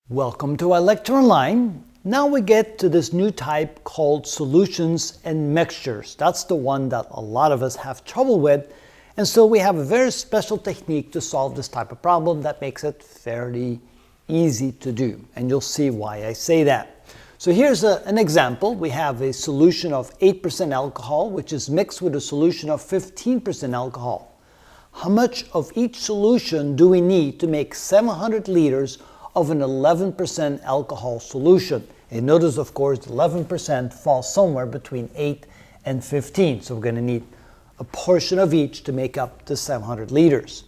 Welcome to our lecture online. Now we get to this new type called solutions and mixtures. That's the one that a lot of us have trouble with. And so we have a very special technique to solve this type of problem that makes it fairly easy to do. And you'll see why I say that. So here's an example. We have a solution of 8% alcohol, which is mixed with a solution of 15% alcohol. How much of each solution do we need to make 700 liters of an 11% alcohol solution? And notice, of course, 11% falls somewhere between 8 and 15. So we're going to need a portion of each to make up the 700 liters.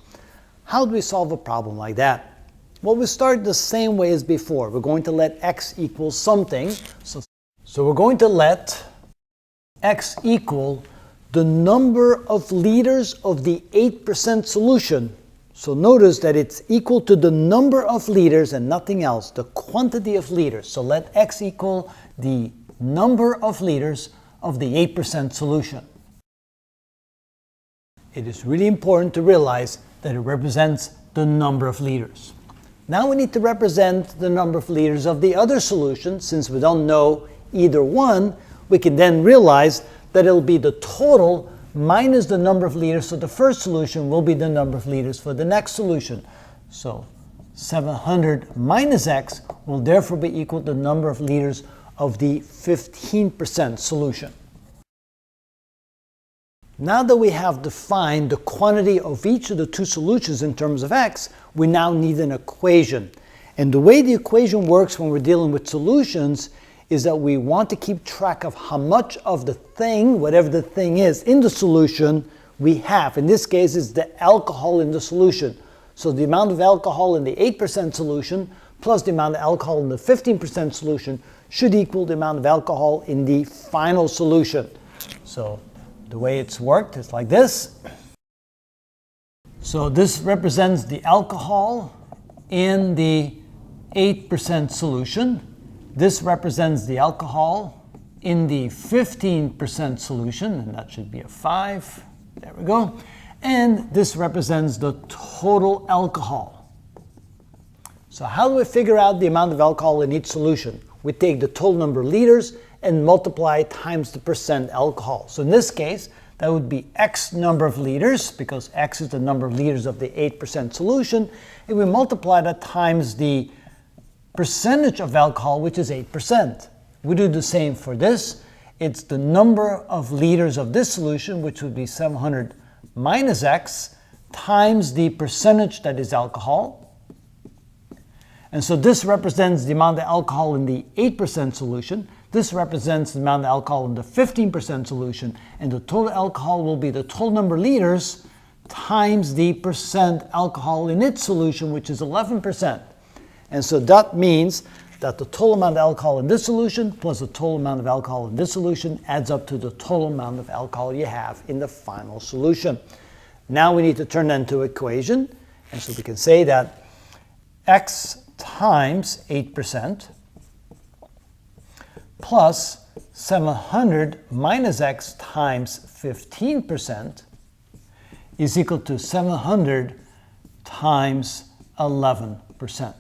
How do we solve a problem like that? Well, we start the same way as before. We're going to let x equal something. So we're going to let x equal the number of liters of the 8% solution. So notice that it's equal to the number of liters and nothing else, the quantity of liters. So let x equal the number of liters of the 8% solution. It is really important to realize that it represents the number of liters. Now we need to represent the number of liters of the other solution. Since we don't know either one, we can then realize that it'll be the total minus the number of liters. So the first solution will be the number of liters for the next solution. So 700 minus x will therefore be equal to the number of liters of the 15% solution. Now that we have defined the quantity of each of the two solutions in terms of x, we now need an equation. And the way the equation works when we're dealing with solutions is that we want to keep track of how much of the thing, whatever the thing is, in the solution we have. In this case, it's the alcohol in the solution. So the amount of alcohol in the 8% solution plus the amount of alcohol in the 15% solution should equal the amount of alcohol in the final solution. So the way it's worked is like this. So this represents the alcohol in the 8% solution. This represents the alcohol in the 15% solution, and that should be a 5. There we go. And this represents the total alcohol. So how do we figure out the amount of alcohol in each solution? We take the total number of liters and multiply times the percent alcohol. So in this case, that would be x number of liters, because x is the number of liters of the 8% solution. And we multiply that times the percentage of alcohol, which is 8%. We do the same for this. It's the number of liters of this solution, which would be 700 minus x, times the percentage that is alcohol. And so this represents the amount of alcohol in the 8% solution. This represents the amount of alcohol in the 15% solution. And the total alcohol will be the total number of liters times the percent alcohol in its solution, which is 11%. And so that means that the total amount of alcohol in this solution plus the total amount of alcohol in this solution adds up to the total amount of alcohol you have in the final solution. Now we need to turn that into an equation. And so we can say that x times 8% plus 700 minus x times 15% is equal to 700 times 11%.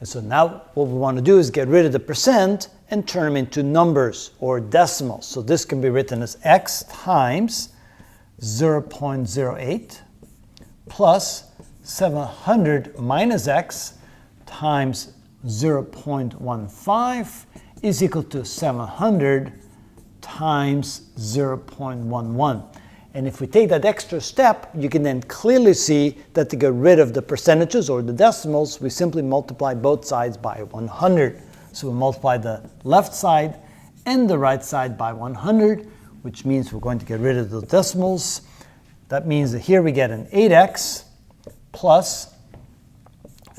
And so now what we want to do is get rid of the percent and turn them into numbers or decimals. So this can be written as x times 0.08 plus 700 minus x times 0.15 is equal to 700 times 0.11. And if we take that extra step, you can then clearly see that to get rid of the percentages or the decimals, we simply multiply both sides by 100. So we multiply the left side and the right side by 100, which means we're going to get rid of the decimals. That means that here we get an 8x plus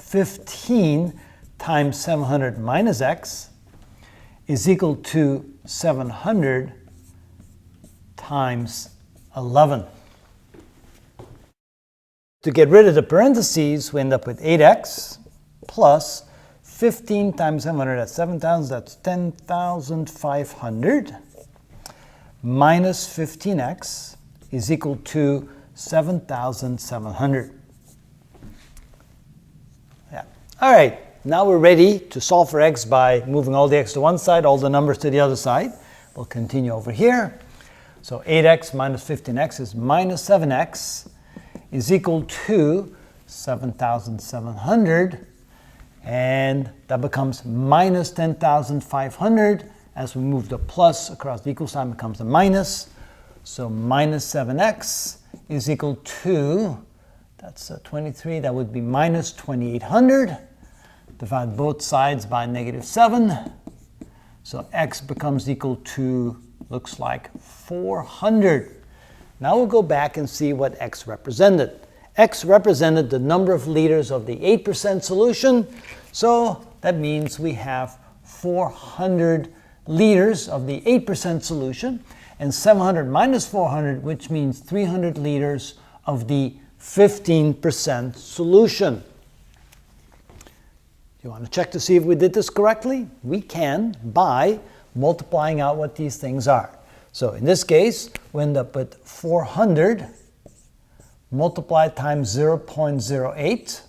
15 times 700 minus x is equal to 700 times 11. To get rid of the parentheses, we end up with 8x plus 15 times 700, that's 7,000, that's 10,500, minus 15x is equal to 7,700. Yeah. All right, now we're ready to solve for x by moving all the x to one side, all the numbers to the other side. We'll continue over here. So 8x minus 15x is minus 7x is equal to 7,700. And that becomes minus 10,500. As we move the plus across the equal sign, it becomes a minus. So minus 7x is equal to, that's 23, that would be minus 2,800. Divide both sides by negative 7. So x becomes equal to, looks like 400. Now we'll go back and see what x represented. X represented the number of liters of the 8% solution. So that means we have 400 liters of the 8% solution, and 700 minus 400, which means 300 liters of the 15% solution. You want to check to see if we did this correctly? We can by multiplying out what these things are. So in this case, we end up with 400 multiplied times 0.08.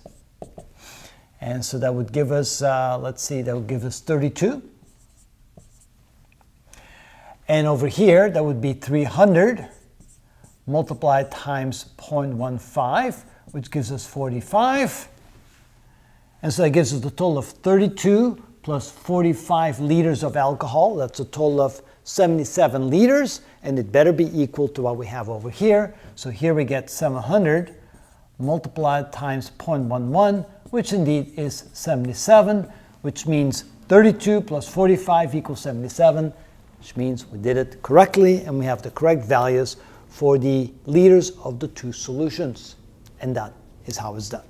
And so that would give us, let's see, that would give us 32. And over here, that would be 300 multiplied times 0.15, which gives us 45. And so that gives us a total of 32 plus 45 liters of alcohol. That's a total of 77 liters, and it better be equal to what we have over here. So here we get 700 multiplied times 0.11, which indeed is 77, which means 32 plus 45 equals 77, which means we did it correctly, and we have the correct values for the liters of the two solutions. And that is how it's done.